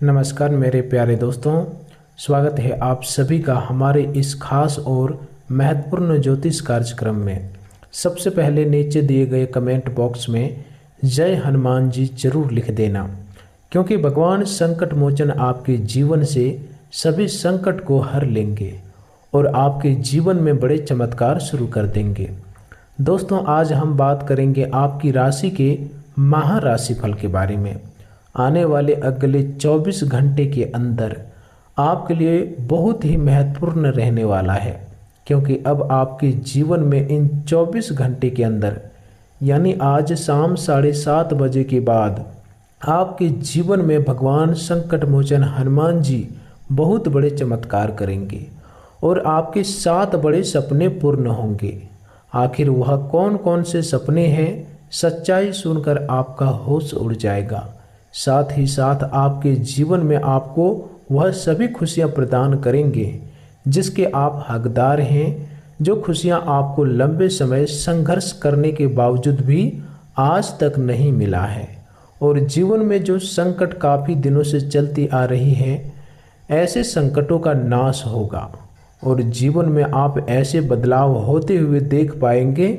नमस्कार मेरे प्यारे दोस्तों, स्वागत है आप सभी का हमारे इस खास और महत्वपूर्ण ज्योतिष कार्यक्रम में। सबसे पहले नीचे दिए गए कमेंट बॉक्स में जय हनुमान जी जरूर लिख देना, क्योंकि भगवान संकट मोचन आपके जीवन से सभी संकट को हर लेंगे और आपके जीवन में बड़े चमत्कार शुरू कर देंगे। दोस्तों, आज हम बात करेंगे आपकी राशि के माह राशिफल के बारे में। आने वाले अगले 24 घंटे के अंदर आपके लिए बहुत ही महत्वपूर्ण रहने वाला है, क्योंकि अब आपके जीवन में इन 24 घंटे के अंदर यानी आज शाम 7:30 बजे के बाद आपके जीवन में भगवान संकट मोचन हनुमान जी बहुत बड़े चमत्कार करेंगे और आपके 7 बड़े सपने पूर्ण होंगे। आखिर वह कौन कौन से सपने हैं, सच्चाई सुनकर आपका होश उड़ जाएगा। साथ ही साथ आपके जीवन में आपको वह सभी खुशियां प्रदान करेंगे जिसके आप हकदार हैं, जो खुशियां आपको लंबे समय संघर्ष करने के बावजूद भी आज तक नहीं मिला है। और जीवन में जो संकट काफ़ी दिनों से चलती आ रही है, ऐसे संकटों का नाश होगा और जीवन में आप ऐसे बदलाव होते हुए देख पाएंगे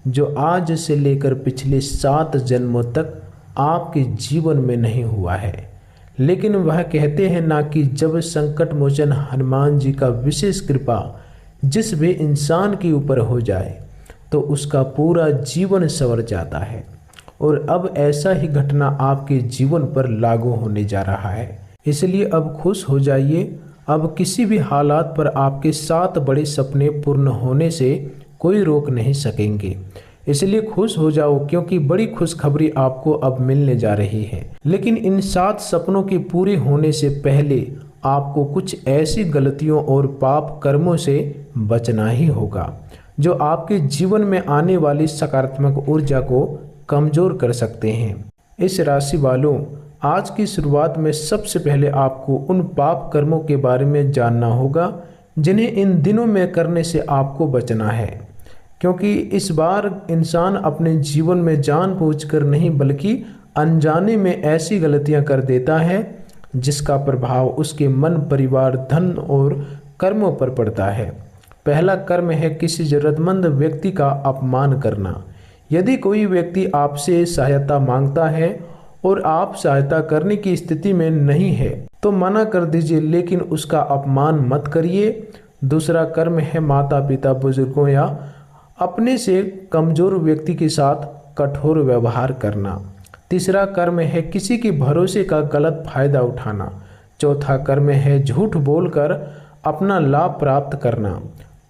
जो आज से लेकर पिछले 7 जन्मों तक आपके जीवन में नहीं हुआ है। लेकिन वह कहते हैं ना कि जब संकट मोचन हनुमान जी का विशेष कृपा जिस भी इंसान के ऊपर हो जाए तो उसका पूरा जीवन संवर जाता है। और अब ऐसा ही घटना आपके जीवन पर लागू होने जा रहा है। इसलिए अब खुश हो जाइए। अब किसी भी हालात पर आपके 7 बड़े सपने पूर्ण होने से कोई रोक नहीं सकेंगे। इसलिए खुश हो जाओ, क्योंकि बड़ी खुशखबरी आपको अब मिलने जा रही है। लेकिन इन 7 सपनों के पूरे होने से पहले आपको कुछ ऐसी गलतियों और पाप कर्मों से बचना ही होगा जो आपके जीवन में आने वाली सकारात्मक ऊर्जा को कमजोर कर सकते हैं। इस राशि वालों, आज की शुरुआत में सबसे पहले आपको उन पाप कर्मों के बारे में जानना होगा जिन्हें इन दिनों में करने से आपको बचना है, क्योंकि इस बार इंसान अपने जीवन में जानबूझकर नहीं बल्कि अनजाने में ऐसी गलतियां कर देता है जिसका प्रभाव उसके मन, परिवार, धन और कर्मों पर पड़ता है। पहला कर्म है किसी जरूरतमंद व्यक्ति का अपमान करना। यदि कोई व्यक्ति आपसे सहायता मांगता है और आप सहायता करने की स्थिति में नहीं है तो मना कर दीजिए, लेकिन उसका अपमान मत करिए। दूसरा कर्म है माता पिता, बुजुर्गों या अपने से कमजोर व्यक्ति के साथ कठोर व्यवहार करना। तीसरा कर्म है किसी के भरोसे का गलत फायदा उठाना। चौथा कर्म है झूठ बोलकर अपना लाभ प्राप्त करना।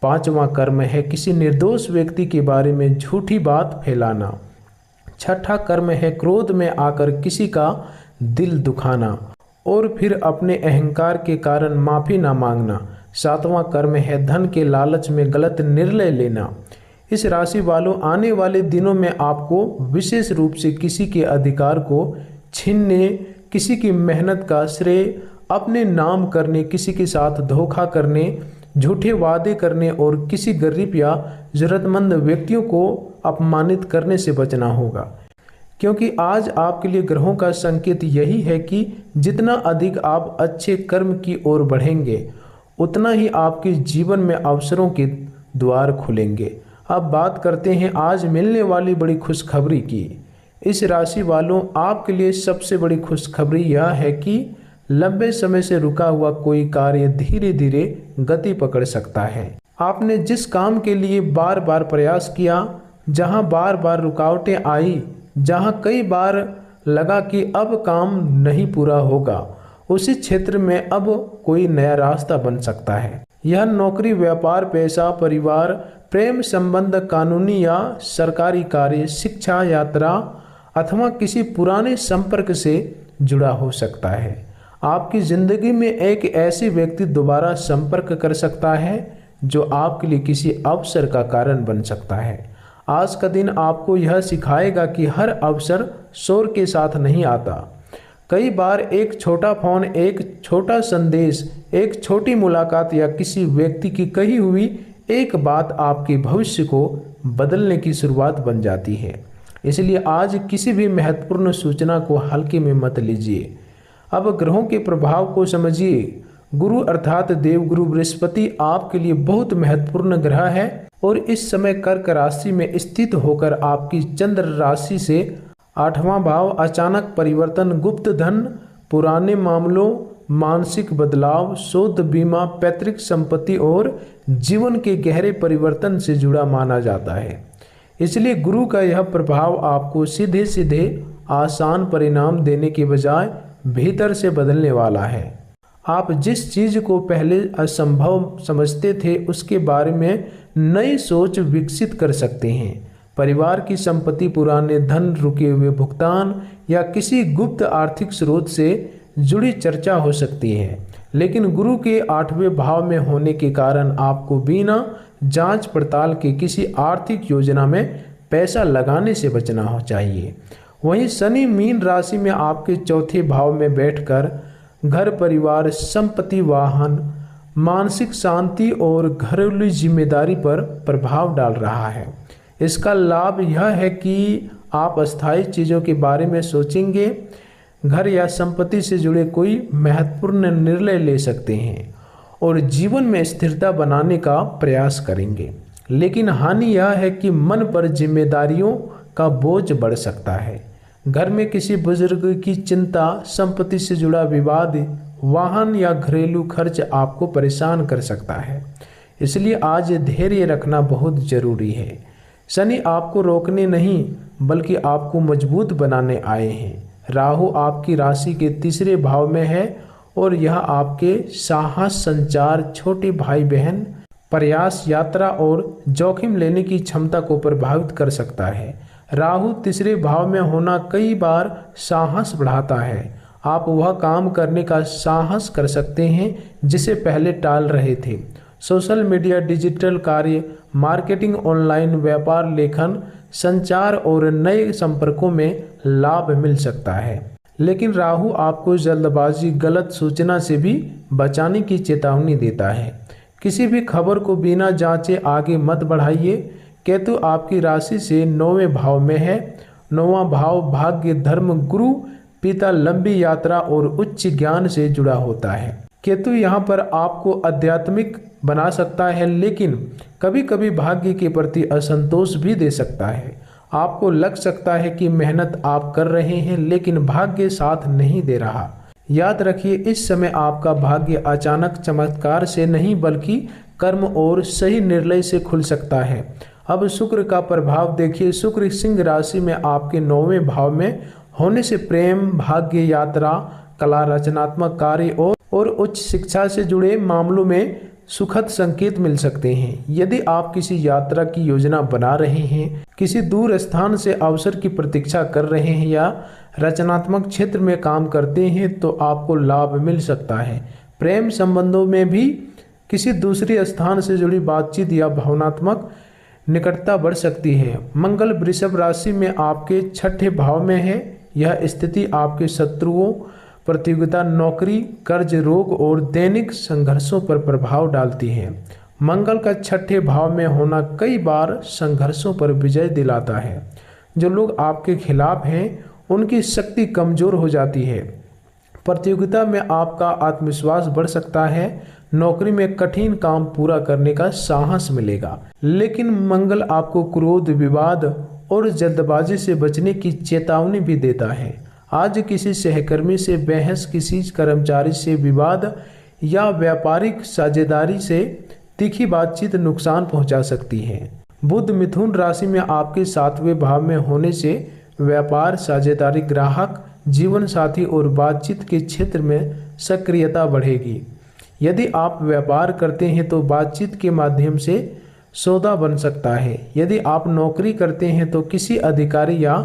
पांचवा कर्म है किसी निर्दोष व्यक्ति के बारे में झूठी बात फैलाना। छठा कर्म है क्रोध में आकर किसी का दिल दुखाना और फिर अपने अहंकार के कारण माफी ना मांगना। सातवां कर्म है धन के लालच में गलत निर्णय लेना। इस राशि वालों, आने वाले दिनों में आपको विशेष रूप से किसी के अधिकार को छीनने, किसी की मेहनत का श्रेय अपने नाम करने, किसी के साथ धोखा करने, झूठे वादे करने और किसी गरीब या जरूरतमंद व्यक्तियों को अपमानित करने से बचना होगा, क्योंकि आज आपके लिए ग्रहों का संकेत यही है कि जितना अधिक आप अच्छे कर्म की ओर बढ़ेंगे उतना ही आपके जीवन में अवसरों के द्वार खुलेंगे। अब बात करते हैं आज मिलने वाली बड़ी खुशखबरी की। इस राशि वालों, आपके लिए सबसे बड़ी खुशखबरी यह है कि लंबे समय से रुका हुआ कोई कार्य धीरे धीरे गति पकड़ सकता है। आपने जिस काम के लिए बार बार प्रयास किया, जहां बार बार रुकावटें आई, जहां कई बार लगा कि अब काम नहीं पूरा होगा, उसी क्षेत्र में अब कोई नया रास्ता बन सकता है। यह नौकरी, व्यापार, पैसा, परिवार, प्रेम संबंध, कानूनी या सरकारी कार्य, शिक्षा, यात्रा अथवा किसी पुराने संपर्क से जुड़ा हो सकता है। आपकी जिंदगी में एक ऐसी व्यक्ति दोबारा संपर्क कर सकता है जो आपके लिए किसी अवसर का कारण बन सकता है। आज का दिन आपको यह सिखाएगा कि हर अवसर शोर के साथ नहीं आता। कई बार एक छोटा फोन, एक छोटा संदेश, एक छोटी मुलाकात या किसी व्यक्ति की कही हुई एक बात आपके भविष्य को बदलने की शुरुआत बन जाती है। इसलिए आज किसी भी महत्वपूर्ण सूचना को हल्के में मत लीजिए। अब ग्रहों के प्रभाव को समझिए। गुरु अर्थात देवगुरु बृहस्पति आपके लिए बहुत महत्वपूर्ण ग्रह है और इस समय कर्क राशि में स्थित होकर आपकी चंद्र राशि से 8वां भाव, अचानक परिवर्तन, गुप्त धन, पुराने मामलों, मानसिक बदलाव, शोध, बीमा, पैतृक संपत्ति और जीवन के गहरे परिवर्तन से जुड़ा माना जाता है। इसलिए गुरु का यह प्रभाव आपको सीधे सीधे आसान परिणाम देने के बजाय भीतर से बदलने वाला है। आप जिस चीज को पहले असंभव समझते थे उसके बारे में नई सोच विकसित कर सकते हैं। परिवार की संपत्ति, पुराने धन, रुके हुए भुगतान या किसी गुप्त आर्थिक स्रोत से जुड़ी चर्चा हो सकती है। लेकिन गुरु के 8वें भाव में होने के कारण आपको बिना जांच पड़ताल के किसी आर्थिक योजना में पैसा लगाने से बचना चाहिए। वहीं शनि मीन राशि में आपके 4थे भाव में बैठकर घर, परिवार, संपत्ति, वाहन, मानसिक शांति और घरेलू जिम्मेदारी पर प्रभाव डाल रहा है। इसका लाभ यह है कि आप अस्थायी चीज़ों के बारे में सोचेंगे, घर या संपत्ति से जुड़े कोई महत्वपूर्ण निर्णय ले सकते हैं और जीवन में स्थिरता बनाने का प्रयास करेंगे। लेकिन हानि यह है कि मन पर जिम्मेदारियों का बोझ बढ़ सकता है। घर में किसी बुजुर्ग की चिंता, संपत्ति से जुड़ा विवाद, वाहन या घरेलू खर्च आपको परेशान कर सकता है। इसलिए आज धैर्य रखना बहुत जरूरी है। शनि आपको रोकने नहीं बल्कि आपको मजबूत बनाने आए हैं। राहु आपकी राशि के 3रे भाव में है और यह आपके साहस, संचार, छोटे भाई बहन, प्रयास, यात्रा और जोखिम लेने की क्षमता को प्रभावित कर सकता है। राहु 3रे भाव में होना कई बार साहस बढ़ाता है। आप वह काम करने का साहस कर सकते हैं जिसे पहले टाल रहे थे। सोशल मीडिया, डिजिटल कार्य, मार्केटिंग, ऑनलाइन व्यापार, लेखन, संचार और नए संपर्कों में लाभ मिल सकता है। लेकिन राहु आपको जल्दबाजी, गलत सूचना से भी बचाने की चेतावनी देता है। किसी भी खबर को बिना जांचे आगे मत बढ़ाइए। केतु आपकी राशि से 9वें भाव में है। 9वां भाव भाग्य, धर्म, गुरु, पिता, लंबी यात्रा और उच्च ज्ञान से जुड़ा होता है। केतु यहाँ पर आपको आध्यात्मिक बना सकता है, लेकिन कभी कभी भाग्य के प्रति असंतोष भी दे सकता है। आपको लग सकता है कि मेहनत आप कर रहे हैं लेकिन भाग्य साथ नहीं दे रहा। याद रखिए, इस समय आपका भाग्य अचानक चमत्कार से नहीं बल्कि कर्म और सही निर्णय से खुल सकता है। अब शुक्र का प्रभाव देखिए। शुक्र सिंह राशि में आपके 9वें भाव में होने से प्रेम, भाग्य, यात्रा, कला, रचनात्मक कार्य और उच्च शिक्षा से जुड़े मामलों में सुखद संकेत मिल सकते हैं। यदि आप किसी यात्रा की योजना बना रहे हैं, किसी दूर स्थान से अवसर की प्रतीक्षा कर रहे हैं या रचनात्मक क्षेत्र में काम करते हैं तो आपको लाभ मिल सकता है। प्रेम संबंधों में भी किसी दूसरे स्थान से जुड़ी बातचीत या भावनात्मक निकटता बढ़ सकती है। मंगल वृषभ राशि में आपके 6ठे भाव में है। यह स्थिति आपके शत्रुओं, प्रतियोगिता, नौकरी, कर्ज, रोग और दैनिक संघर्षों पर प्रभाव डालती है। मंगल का 6ठे भाव में होना कई बार संघर्षों पर विजय दिलाता है। जो लोग आपके खिलाफ हैं उनकी शक्ति कमजोर हो जाती है। प्रतियोगिता में आपका आत्मविश्वास बढ़ सकता है। नौकरी में कठिन काम पूरा करने का साहस मिलेगा। लेकिन मंगल आपको क्रोध, विवाद और जल्दबाजी से बचने की चेतावनी भी देता है। आज किसी सहकर्मी से बहस, किसी कर्मचारी से विवाद या व्यापारिक साझेदारी से तीखी बातचीत नुकसान पहुंचा सकती है। बुध मिथुन राशि में आपके 7वें भाव में होने से व्यापार, साझेदारी, ग्राहक, जीवन साथी और बातचीत के क्षेत्र में सक्रियता बढ़ेगी। यदि आप व्यापार करते हैं तो बातचीत के माध्यम से सौदा बन सकता है। यदि आप नौकरी करते हैं तो किसी अधिकारी या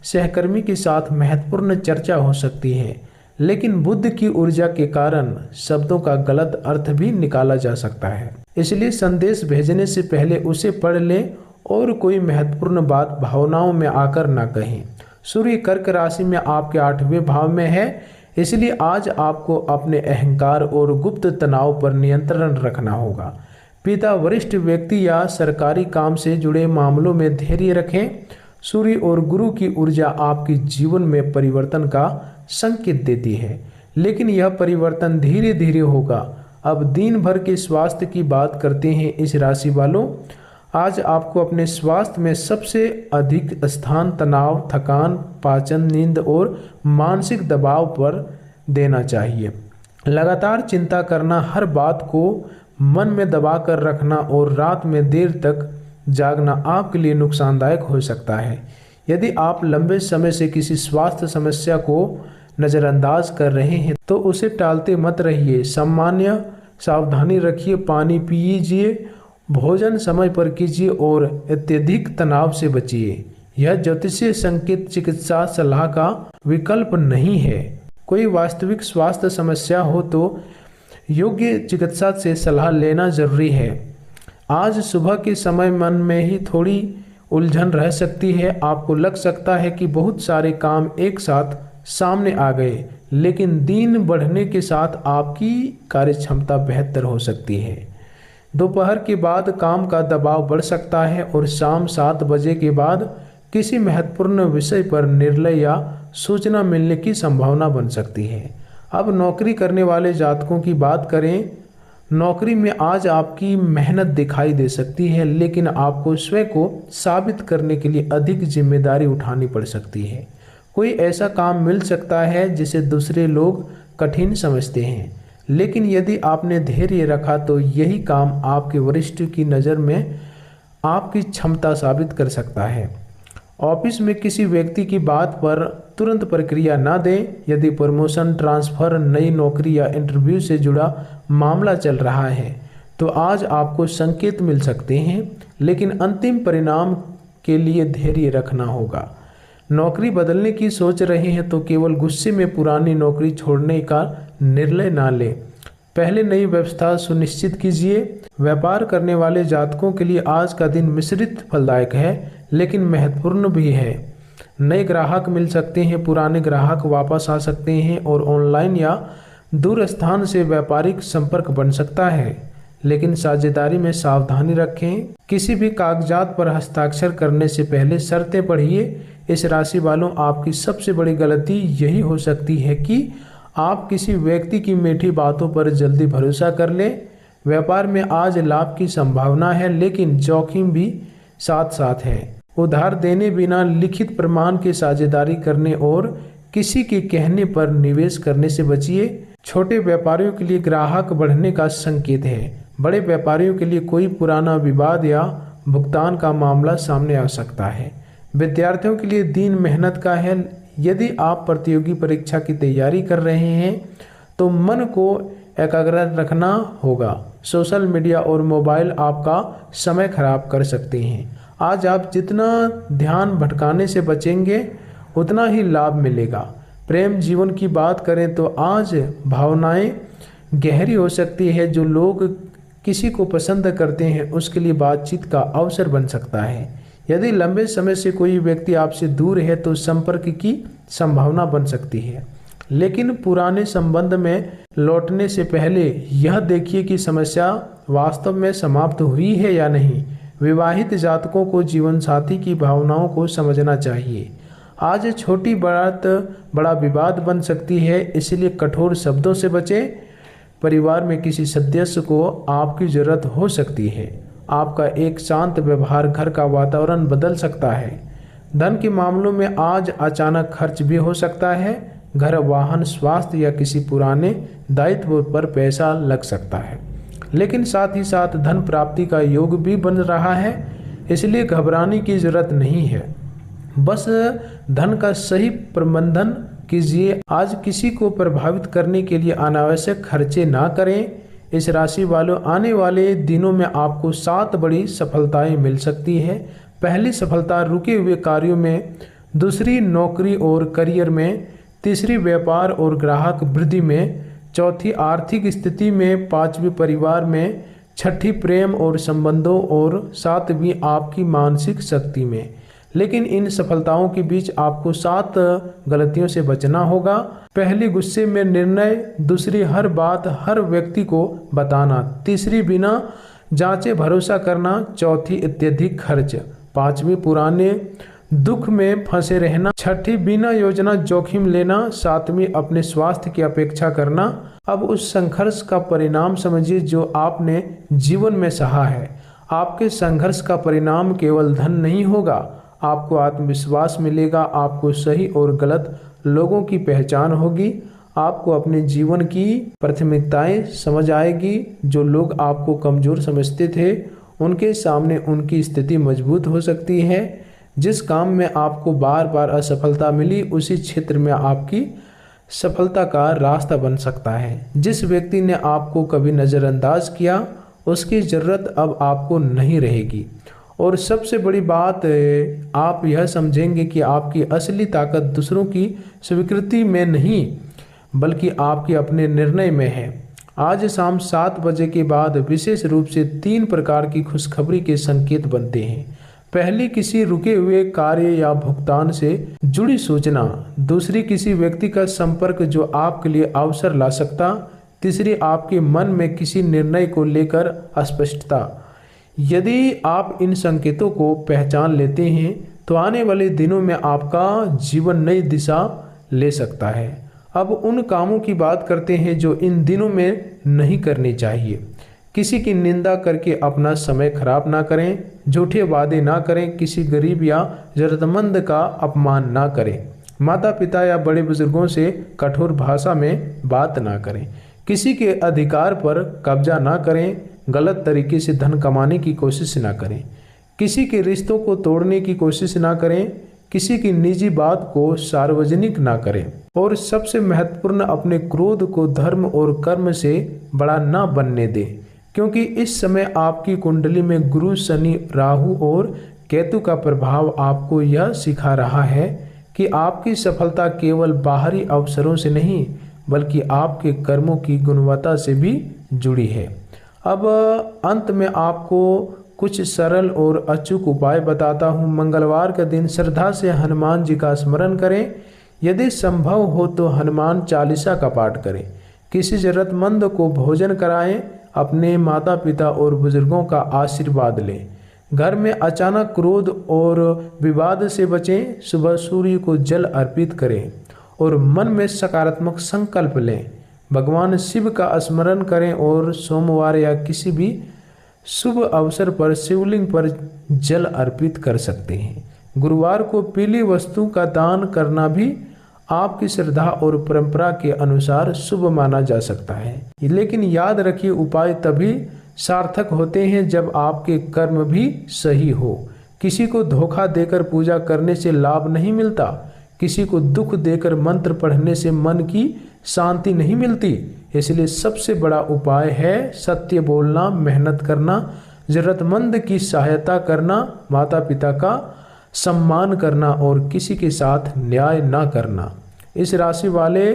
सहकर्मी के साथ महत्वपूर्ण चर्चा हो सकती है। लेकिन बुध की ऊर्जा के कारण शब्दों का गलत अर्थ भी निकाला जा सकता है। इसलिए संदेश भेजने से पहले उसे पढ़ लें और कोई महत्वपूर्ण बात भावनाओं में आकर ना कहें। सूर्य कर्क राशि में आपके 8वें भाव में है, इसलिए आज आपको अपने अहंकार और गुप्त तनाव पर नियंत्रण रखना होगा। पिता, वरिष्ठ व्यक्ति या सरकारी काम से जुड़े मामलों में धैर्य रखें। सूर्य और गुरु की ऊर्जा आपके जीवन में परिवर्तन का संकेत देती है। लेकिन यह परिवर्तन धीरे धीरे होगा। अब दिन भर के स्वास्थ्य की बात करते हैं इस राशि वालों। आज आपको अपने स्वास्थ्य में सबसे अधिक स्थान तनाव, थकान, पाचन, नींद और मानसिक दबाव पर देना चाहिए। लगातार चिंता करना, हर बात को मन में दबा कर रखना और रात में देर तक जागना आपके लिए नुकसानदायक हो सकता है। यदि आप लंबे समय से किसी स्वास्थ्य समस्या को नज़रअंदाज कर रहे हैं तो उसे टालते मत रहिए। सामान्य सावधानी रखिए, पानी पीजिए, भोजन समय पर कीजिए और अत्यधिक तनाव से बचिए। यह ज्योतिषीय संकेत चिकित्सा सलाह का विकल्प नहीं है। कोई वास्तविक स्वास्थ्य समस्या हो तो योग्य चिकित्सा से सलाह लेना जरूरी है। आज सुबह के समय मन में ही थोड़ी उलझन रह सकती है। आपको लग सकता है कि बहुत सारे काम एक साथ सामने आ गए, लेकिन दिन बढ़ने के साथ आपकी कार्यक्षमता बेहतर हो सकती है। दोपहर के बाद काम का दबाव बढ़ सकता है और शाम 7 बजे के बाद किसी महत्वपूर्ण विषय पर निर्णय या सूचना मिलने की संभावना बन सकती है। अब नौकरी करने वाले जातकों की बात करें। नौकरी में आज आपकी मेहनत दिखाई दे सकती है, लेकिन आपको स्वयं को साबित करने के लिए अधिक जिम्मेदारी उठानी पड़ सकती है। कोई ऐसा काम मिल सकता है जिसे दूसरे लोग कठिन समझते हैं, लेकिन यदि आपने धैर्य रखा तो यही काम आपके वरिष्ठ की नज़र में आपकी क्षमता साबित कर सकता है। ऑफिस में किसी व्यक्ति की बात पर तुरंत प्रक्रिया ना दें। यदि प्रमोशन, ट्रांसफ़र, नई नौकरी या इंटरव्यू से जुड़ा मामला चल रहा है तो आज आपको संकेत मिल सकते हैं, लेकिन अंतिम परिणाम के लिए धैर्य रखना होगा। नौकरी बदलने की सोच रहे हैं तो केवल गुस्से में पुरानी नौकरी छोड़ने का निर्णय ना लें। पहले नई व्यवस्था सुनिश्चित कीजिए। व्यापार करने वाले जातकों के लिए आज का दिन मिश्रित फलदायक है, लेकिन महत्वपूर्ण भी है। नए ग्राहक मिल सकते हैं, पुराने ग्राहक वापस आ सकते हैं और ऑनलाइन या दूर स्थान से व्यापारिक संपर्क बन सकता है, लेकिन साझेदारी में सावधानी रखें। किसी भी कागजात पर हस्ताक्षर करने से पहले शर्तें पढ़िए। इस राशि वालों, आपकी सबसे बड़ी गलती यही हो सकती है कि आप किसी व्यक्ति की मीठी बातों पर जल्दी भरोसा कर लें। व्यापार में आज लाभ की संभावना है, लेकिन जोखिम भी साथ साथ है। उधार देने बिना लिखित प्रमाण की साझेदारी करने और किसी के कहने पर निवेश करने से बचिए। छोटे व्यापारियों के लिए ग्राहक बढ़ने का संकेत है। बड़े व्यापारियों के लिए कोई पुराना विवाद या भुगतान का मामला सामने आ सकता है। विद्यार्थियों के लिए दिन मेहनत का है। यदि आप प्रतियोगी परीक्षा की तैयारी कर रहे हैं तो मन को एकाग्र रखना होगा। सोशल मीडिया और मोबाइल आपका समय खराब कर सकते हैं। आज आप जितना ध्यान भटकाने से बचेंगे उतना ही लाभ मिलेगा। प्रेम जीवन की बात करें तो आज भावनाएं गहरी हो सकती है। जो लोग किसी को पसंद करते हैं उसके लिए बातचीत का अवसर बन सकता है। यदि लंबे समय से कोई व्यक्ति आपसे दूर है तो संपर्क की संभावना बन सकती है, लेकिन पुराने संबंध में लौटने से पहले यह देखिए कि समस्या वास्तव में समाप्त हुई है या नहीं। विवाहित जातकों को जीवन साथी की भावनाओं को समझना चाहिए। आज छोटी बात बड़ा विवाद बन सकती है, इसलिए कठोर शब्दों से बचें। परिवार में किसी सदस्य को आपकी जरूरत हो सकती है। आपका एक शांत व्यवहार घर का वातावरण बदल सकता है। धन के मामलों में आज अचानक खर्च भी हो सकता है। घर, वाहन, स्वास्थ्य या किसी पुराने दायित्व पर पैसा लग सकता है, लेकिन साथ ही साथ धन प्राप्ति का योग भी बन रहा है, इसलिए घबराने की जरूरत नहीं है। बस धन का सही प्रबंधन कीजिए। आज किसी को प्रभावित करने के लिए अनावश्यक खर्चे ना करें। इस राशि वालों, आने वाले दिनों में आपको 7 बड़ी सफलताएं मिल सकती है। पहली सफलता रुके हुए कार्यों में, दूसरी नौकरी और करियर में, तीसरी व्यापार और ग्राहक वृद्धि में, चौथी आर्थिक स्थिति में, पांचवी परिवार में, छठी प्रेम और संबंधों और सातवीं आपकी मानसिक शक्ति में। लेकिन इन सफलताओं के बीच आपको 7 गलतियों से बचना होगा। पहली, गुस्से में निर्णय। दूसरी, हर बात हर व्यक्ति को बताना। तीसरी, बिना जांचे भरोसा करना। चौथी, अत्यधिक खर्च। पांचवी, पुराने दुख में फंसे रहना। छठी, बिना योजना जोखिम लेना। सातवीं, अपने स्वास्थ्य की अपेक्षा करना। अब उस संघर्ष का परिणाम समझिए जो आपने जीवन में सहा है। आपके संघर्ष का परिणाम केवल धन नहीं होगा, आपको आत्मविश्वास मिलेगा, आपको सही और गलत लोगों की पहचान होगी, आपको अपने जीवन की प्राथमिकताएं समझ आएगी। जो लोग आपको कमजोर समझते थे उनके सामने उनकी स्थिति मजबूत हो सकती है। जिस काम में आपको बार बार असफलता मिली उसी क्षेत्र में आपकी सफलता का रास्ता बन सकता है। जिस व्यक्ति ने आपको कभी नज़रअंदाज किया उसकी ज़रूरत अब आपको नहीं रहेगी। और सबसे बड़ी बात, आप यह समझेंगे कि आपकी असली ताकत दूसरों की स्वीकृति में नहीं बल्कि आपके अपने निर्णय में है। आज शाम 7 बजे के बाद विशेष रूप से 3 प्रकार की खुशखबरी के संकेत बनते हैं। पहली, किसी रुके हुए कार्य या भुगतान से जुड़ी सूचना। दूसरी, किसी व्यक्ति का संपर्क जो आपके लिए अवसर ला सकता। तीसरी, आपके मन में किसी निर्णय को लेकर अस्पष्टता। यदि आप इन संकेतों को पहचान लेते हैं तो आने वाले दिनों में आपका जीवन नई दिशा ले सकता है। अब उन कामों की बात करते हैं जो इन दिनों में नहीं करने चाहिए। किसी की निंदा करके अपना समय खराब ना करें, झूठे वादे ना करें, किसी गरीब या जरूरतमंद का अपमान ना करें, माता पिता या बड़े बुजुर्गों से कठोर भाषा में बात ना करें, किसी के अधिकार पर कब्जा ना करें, गलत तरीके से धन कमाने की कोशिश ना करें, किसी के रिश्तों को तोड़ने की कोशिश ना करें, किसी की निजी बात को सार्वजनिक ना करें और सबसे महत्वपूर्ण, अपने क्रोध को धर्म और कर्म से बड़ा ना बनने दें, क्योंकि इस समय आपकी कुंडली में गुरु, शनि, राहु और केतु का प्रभाव आपको यह सिखा रहा है कि आपकी सफलता केवल बाहरी अवसरों से नहीं बल्कि आपके कर्मों की गुणवत्ता से भी जुड़ी है। अब अंत में आपको कुछ सरल और अचूक उपाय बताता हूँ। मंगलवार का दिन श्रद्धा से हनुमान जी का स्मरण करें। यदि संभव हो तो हनुमान चालीसा का पाठ करें। किसी जरूरतमंद को भोजन कराएं। अपने माता पिता और बुजुर्गों का आशीर्वाद लें। घर में अचानक क्रोध और विवाद से बचें। सुबह सूर्य को जल अर्पित करें और मन में सकारात्मक संकल्प लें। भगवान शिव का स्मरण करें और सोमवार या किसी भी शुभ अवसर पर शिवलिंग पर जल अर्पित कर सकते हैं। गुरुवार को पीली वस्तु का दान करना भी आपकी श्रद्धा और परंपरा के अनुसार शुभ माना जा सकता है। लेकिन याद रखिए, उपाय तभी सार्थक होते हैं जब आपके कर्म भी सही हो। किसी को धोखा देकर पूजा करने से लाभ नहीं मिलता। किसी को दुख देकर मंत्र पढ़ने से मन की शांति नहीं मिलती। इसलिए सबसे बड़ा उपाय है सत्य बोलना, मेहनत करना, जरूरतमंद की सहायता करना, माता पिता का सम्मान करना और किसी के साथ न्याय ना करना। इस राशि वाले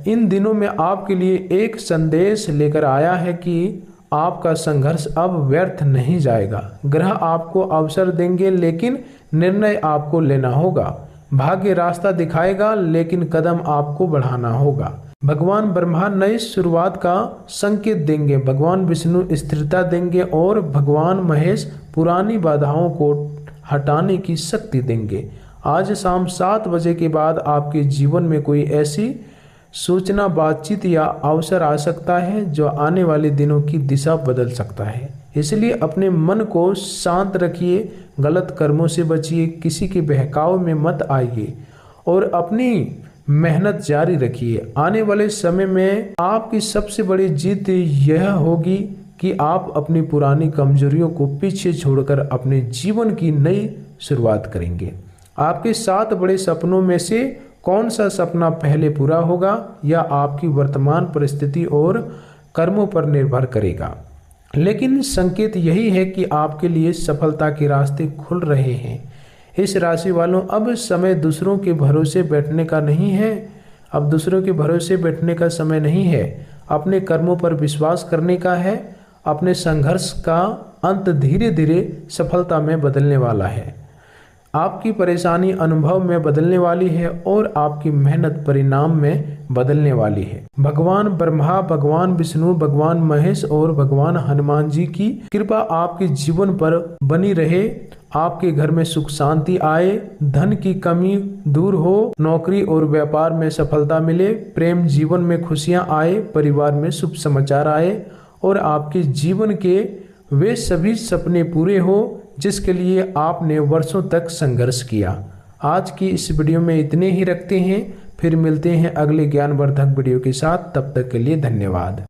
इन दिनों में आपके लिए एक संदेश लेकर आया है कि आपका संघर्ष अब व्यर्थ नहीं जाएगा। ग्रह आपको अवसर देंगे लेकिन निर्णय आपको लेना होगा। भाग्य रास्ता दिखाएगा लेकिन कदम आपको बढ़ाना होगा। भगवान ब्रह्मा नई शुरुआत का संकेत देंगे, भगवान विष्णु स्थिरता देंगे और भगवान महेश पुरानी बाधाओं को हटाने की शक्ति देंगे। आज शाम 7 बजे के बाद आपके जीवन में कोई ऐसी सूचना, बातचीत या अवसर आ सकता है जो आने वाले दिनों की दिशा बदल सकता है। इसलिए अपने मन को शांत रखिए, गलत कर्मों से बचिए, किसी के बहकाव में मत आइए और अपनी मेहनत जारी रखिए। आने वाले समय में आपकी सबसे बड़ी जीत यह होगी कि आप अपनी पुरानी कमजोरियों को पीछे छोड़कर अपने जीवन की नई शुरुआत करेंगे। आपके 7 बड़े सपनों में से कौन सा सपना पहले पूरा होगा यह आपकी वर्तमान परिस्थिति और कर्मों पर निर्भर करेगा। लेकिन संकेत यही है कि आपके लिए सफलता के रास्ते खुल रहे हैं। इस राशि वालों, अब समय दूसरों के भरोसे बैठने का नहीं है। अब दूसरों के भरोसे बैठने का समय नहीं है। अपने कर्मों पर विश्वास करने का है। अपने संघर्ष का अंत धीरे धीरे सफलता में बदलने वाला है। आपकी परेशानी अनुभव में बदलने वाली है और आपकी मेहनत परिणाम में बदलने वाली है। भगवान ब्रह्मा, भगवान विष्णु, भगवान महेश और भगवान हनुमान जी की कृपा आपके जीवन पर बनी रहे। आपके घर में सुख शांति आए, धन की कमी दूर हो, नौकरी और व्यापार में सफलता मिले, प्रेम जीवन में खुशियां आए, परिवार में शुभ समाचार आए और आपके जीवन के वे सभी सपने पूरे हो जिसके लिए आपने वर्षों तक संघर्ष किया। आज की इस वीडियो में इतने ही रखते हैं, फिर मिलते हैं अगले ज्ञानवर्धक वीडियो के साथ। तब तक के लिए धन्यवाद।